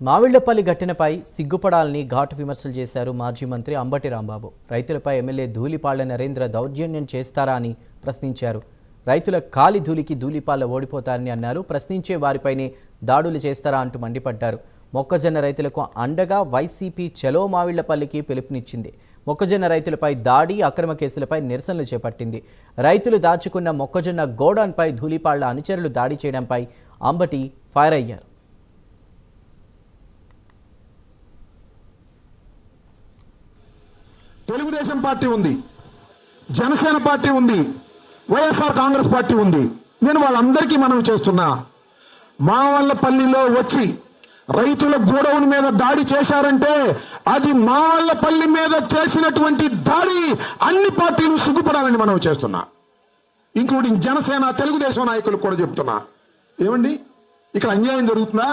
మావిళ్లపల్లి ఘటనపై సిగ్గుపడాలని ఘాటు విమర్శలు చేశారు మాజీ మంత్రి అంబటి రాంబాబు. రైతులపై ఎమ్మెల్యే ధూళిపాళ్ల నరేంద్ర దౌర్జన్యం చేస్తారా అని ప్రశ్నించారు. రైతుల కాలి ధూళికి ధూళిపాళ్ల ఓడిపోతారని అన్నారు. ప్రశ్నించే వారిపైనే దాడులు చేస్తారా అంటూ మండిపడ్డారు. మొక్కజొన్న రైతులకు అండగా వైసీపీ చలో మావిళ్లపల్లికి పిలుపునిచ్చింది. మొక్కజొన్న రైతులపై దాడి, అక్రమ కేసులపై నిరసనలు చేపట్టింది. రైతులు దాచుకున్న మొక్కజొన్న గోడాన్పై ధూళిపాళ్ల అనుచరులు దాడి చేయడంపై అంబటి ఫైర్ అయ్యారు. తెలుగుదేశం పార్టీ ఉంది, జనసేన పార్టీ ఉంది, వైఎస్ఆర్ కాంగ్రెస్ పార్టీ ఉంది. నేను వాళ్ళందరికీ మనవి చేస్తున్నా, మావళ్ళపల్లిలో వచ్చి రైతుల గోడౌన్ మీద దాడి చేశారంటే అది మావళ్ళపల్లి మీద చేసినటువంటి దాడి అన్ని పార్టీలు సిగ్గుపడాలని మనవి చేస్తున్నా, ఇంక్లూడింగ్ జనసేన, తెలుగుదేశం నాయకులకు కూడా చెప్తున్నా. ఏమండి, ఇక్కడ అన్యాయం జరుగుతుందా?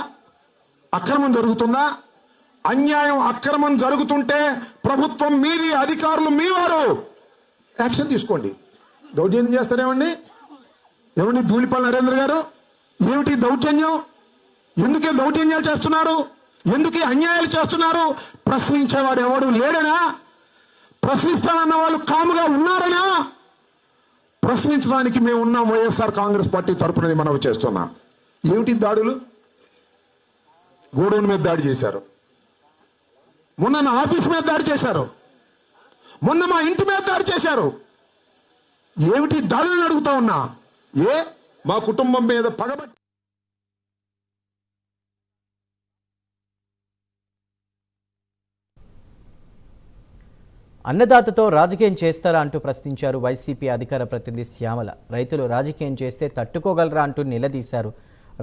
అక్రమం జరుగుతుందా? అన్యాయం, అక్రమం జరుగుతుంటే ప్రభుత్వం మీది, అధికారులు మీ వారు యాక్షన్ తీసుకోండి. దౌర్జన్యం చేస్తారేమండి? ఏమండి ధూళిపాళ్ల నరేంద్ర గారు, ఏమిటి దౌర్జన్యం? ఎందుకే దౌర్జన్యాలు చేస్తున్నారు? ఎందుకే అన్యాయాలు చేస్తున్నారు? ప్రశ్నించేవాడు ఎవడు లేడనా? ప్రశ్నిస్తానన్న వాళ్ళు కాముగా ఉన్నారనా? ప్రశ్నించడానికి మేము ఉన్నాం వైఎస్ఆర్ కాంగ్రెస్ పార్టీ తరపున మనవి చేస్తున్నా. ఏమిటి దాడులు? గోడౌన్ మీద దాడి చేశారు, మొన్న నా ఆఫీస్ మీద దాడి చేశారు, మొన్న మా ఇంటి మీద దాడి చేశారు. ఏమిటి దాడులను అడుగుతా ఉన్నా? మా కుటుంబం మీద పగబట్టి అన్నదాతతో రాజకీయం చేస్తారా అంటూ ప్రశ్నించారు వైసీపీ అధికార ప్రతినిధి శ్యామల. రైతులు రాజకీయం చేస్తే తట్టుకోగలరా అంటూ నిలదీశారు.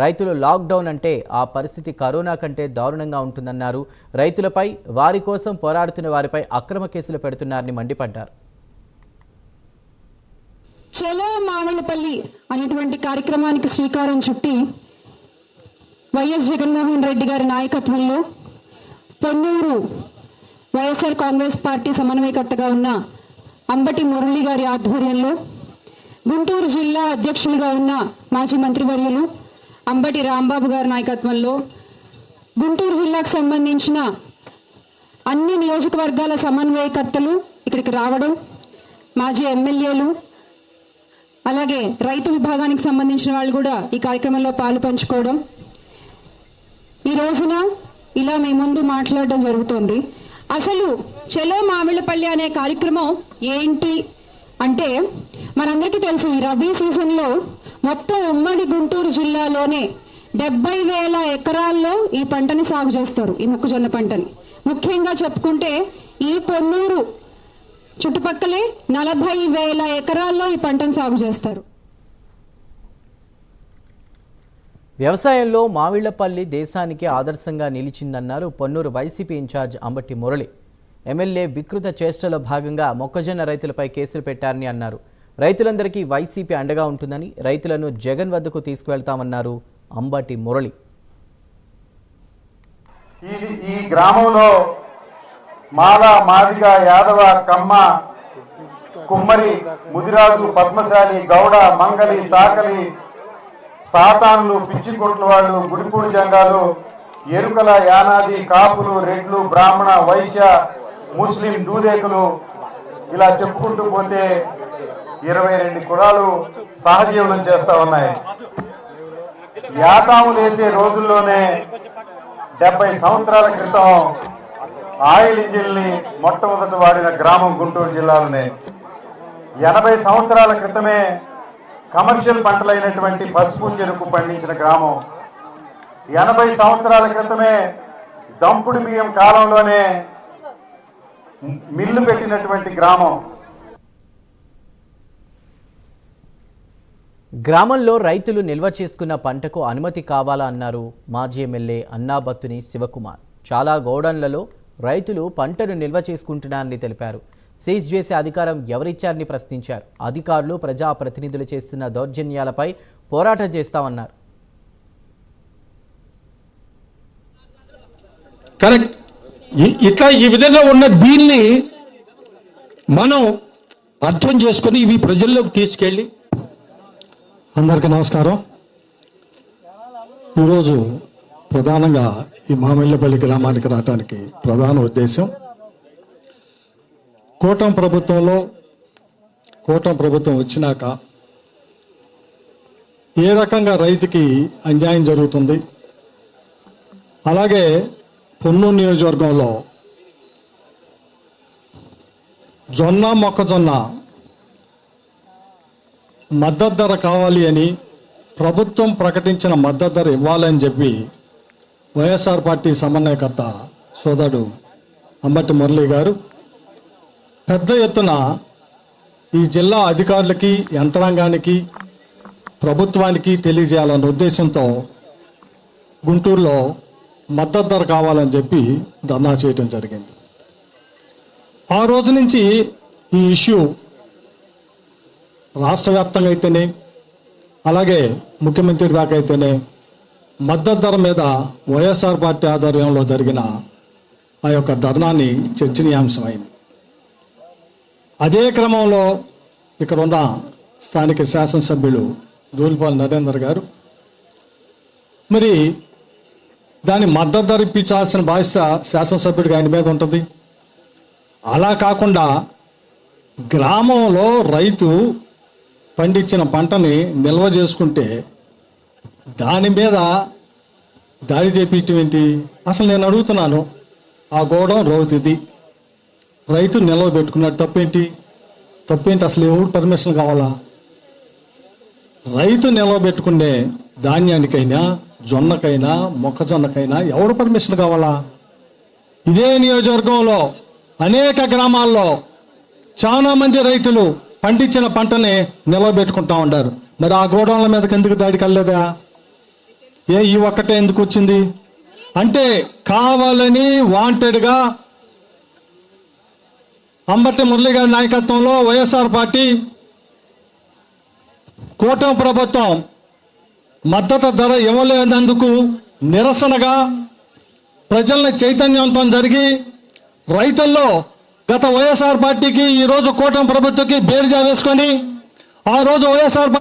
రైతులు లాక్డౌన్ అంటే ఆ పరిస్థితి కరోనా కంటే దారుణంగా ఉంటుందన్నారు. రైతులపై, వారి కోసం పోరాడుతున్న వారిపై అక్రమ కేసులు పెడుతున్నారని మండిపడ్డారు. చలో మావిళ్లపల్లి అనేటువంటి కార్యక్రమానికి శ్రీకారం చుట్టి వైఎస్ జగన్మోహన్ రెడ్డి గారి నాయకత్వంలో పొన్నూరు వైఎస్ఆర్ కాంగ్రెస్ పార్టీ సమన్వయకర్తగా ఉన్న అంబటి మురళి గారి ఆధ్వర్యంలో, గుంటూరు జిల్లా అధ్యక్షులుగా ఉన్న మాజీ మంత్రివర్యులు అంబటి రాంబాబు గారి నాయకత్వంలో గుంటూరు జిల్లాకు సంబంధించిన అన్ని నియోజకవర్గాల సమన్వయకర్తలు ఇక్కడికి రావడం, మాజీ ఎమ్మెల్యేలు, అలాగే రైతు విభాగానికి సంబంధించిన వాళ్ళు కూడా ఈ కార్యక్రమంలో పాలు పంచుకోవడం, ఈ రోజున ఇలా మీ ముందు మాట్లాడడం జరుగుతోంది. అసలు చలో మావిళ్లపల్లి అనే కార్యక్రమం ఏంటి అంటే, మనందరికీ తెలుసు, ఈ రబీ సీజన్లో మొత్తం ఉమ్మడి గుంటూరు జిల్లాలోనే 70,000 ఎకరాల్లో ఈ పంటని సాగు చేస్తారు, ఈ మొక్కజొన్న పంటని. ముఖ్యంగా చెప్పుకుంటే ఈ పొన్నూరు చుట్టుపక్కలే 40,000 ఎకరాల్లో ఈ పంటను సాగు చేస్తారు. వ్యవసాయంలో మావిళ్లపల్లి దేశానికి ఆదర్శంగా నిలిచిందన్నారు Ponnur YCP incharge Ambati Murali. MLA వికృత చేష్టల భాగంగా మొక్కజొన్న రైతులపై కేసులు పెట్టారని అన్నారు. రైతులందరికీ వైసీపీ అండగా ఉంటుందని, రైతులను జగన్ వద్దకు తీసుకువెళ్తామన్నారు అంబటి మురళి. ఈ గ్రామంలో మాల, మాదిగ, యాదవ, కమ్మ, కుమ్మరి, ముదిరాజు, పద్మశాలి, గౌడ, మంగలి, చాకలి, సాతాన్లు, పిచ్చికొట్ల వాళ్ళు, గుడిపూడి జంగాలు, ఎరుకల, యానాది, కాపులు, రెడ్లు, బ్రాహ్మణ, వైశ్య, ముస్లిం, దూదేకులు, ఇలా చెప్పుకుంటూ పోతే 22 కులాలు సహజీవనం చేస్తా ఉన్నాయి. యాతాములు వేసే రోజుల్లోనే 70 సంవత్సరాల క్రితం ఆయిల్ ఇంజిన్ని మొట్టమొదట వాడిన గ్రామం గుంటూరు జిల్లాలోనే. 80 సంవత్సరాల క్రితమే కమర్షియల్ పంటలైనటువంటి పసుపు, చెరుకు పండించిన గ్రామం. 80 సంవత్సరాల క్రితమే దంపుడు బియ్యం కాలంలోనే మిల్లు పెట్టినటువంటి గ్రామం. గ్రామంలో రైతులు నిల్వ చేసుకున్న పంటకు అనుమతి కావాలా అన్నారు మాజీ ఎమ్మెల్యే అన్నాబత్తుని శివకుమార్. చాలా గోడౌన్లలో రైతులు పంటను నిల్వ చేసుకుంటున్నారని తెలిపారు. సీజ్ చేసే అధికారం ఎవరిచ్చారని ప్రశ్నించారు. అధికారులు, ప్రజాప్రతినిధులు చేస్తున్న దౌర్జన్యాలపై పోరాటం చేస్తామన్నారు. కరెక్ట్. ఇట్లా ఈ విధంగా ఉన్న దీన్ని మనం అర్థం చేసుకొని ఇవి ప్రజల్లోకి తీసుకెళ్ళి. అందరికీ నమస్కారం. ఈరోజు ప్రధానంగా ఈ మామిళ్ళపల్లి గ్రామానికి రావడానికి ప్రధాన ఉద్దేశం కూటమి ప్రభుత్వం వచ్చినాక ఏ రకంగా రైతుకి అన్యాయం జరుగుతుంది, అలాగే పొన్నూరు నియోజకవర్గంలో మొక్కజొన్న మద్దతు ధర కావాలి అని ప్రభుత్వం ప్రకటించిన మద్దతు ధర ఇవ్వాలని చెప్పి వైఎస్ఆర్ పార్టీ సమన్వయకర్త సోదరుడు అంబటి మురళి గారు పెద్ద ఎత్తున ఈ జిల్లా అధికారులకి, యంత్రాంగానికి, ప్రభుత్వానికి తెలియజేయాలన్న ఉద్దేశంతో గుంటూరులో మద్దతు ధర కావాలని చెప్పి ధర్నా చేయడం జరిగింది. ఆ రోజు నుంచి ఈ ఇష్యూ రాష్ట్ర వ్యాప్తంగా అయితేనే, అలాగే ముఖ్యమంత్రి దాకా అయితేనే మద్దతు ధర మీద వైఎస్ఆర్ పార్టీ ఆధ్వర్యంలో జరిగిన ఆ యొక్క ధర్నాన్ని చర్చనీయాంశమైంది. అదే క్రమంలో ఇక్కడ ఉన్న స్థానిక శాసనసభ్యులు ధూళిపాల నరేందర్ గారు మరి దాని మద్దతు ధర ఇప్పించాల్సిన బాధ్యత శాసనసభ్యుడికి ఆయన మీద ఉంటుంది. అలా కాకుండా గ్రామంలో రైతు పండించిన పంటని నిల్వ చేసుకుంటే దాని మీద దాడి చేపించడం ఏంటి? అసలు నేను అడుగుతున్నాను, ఆ గోడం రౌతుది, రైతు నిల్వ పెట్టుకున్నాడు, తప్పేంటి? అసలు ఎవరు పర్మిషన్ కావాలా? రైతు నిల్వ పెట్టుకునే ధాన్యానికైనా, జొన్నకైనా, మొక్కజొన్నకైనా ఎవరు పర్మిషన్ కావాలా? ఇదే నియోజకవర్గంలో అనేక గ్రామాల్లో చాలా మంది రైతులు పండించిన పంటని నిలవబెట్టుకుంటా ఉంటారు. మరి ఆ గోడౌన్ల మీదకి ఎందుకు దాడికి వెళ్ళలేదా? ఈ ఒక్కటే ఎందుకు వచ్చింది? అంటే కావాలని వాంటెడ్గా అంబటి మురళి గారి నాయకత్వంలో వైఎస్ఆర్ పార్టీ కూటమి ప్రభుత్వం మద్దతు ధర ఇవ్వలేనందుకు నిరసనగా ప్రజల్ని చైతన్యవంతం జరిగి రైతుల్లో గత వైఎస్ఆర్ పార్టీకి ఈరోజు కూటమి ప్రభుత్వకి బేరుజా వేసుకొని ఆ రోజు వైఎస్ఆర్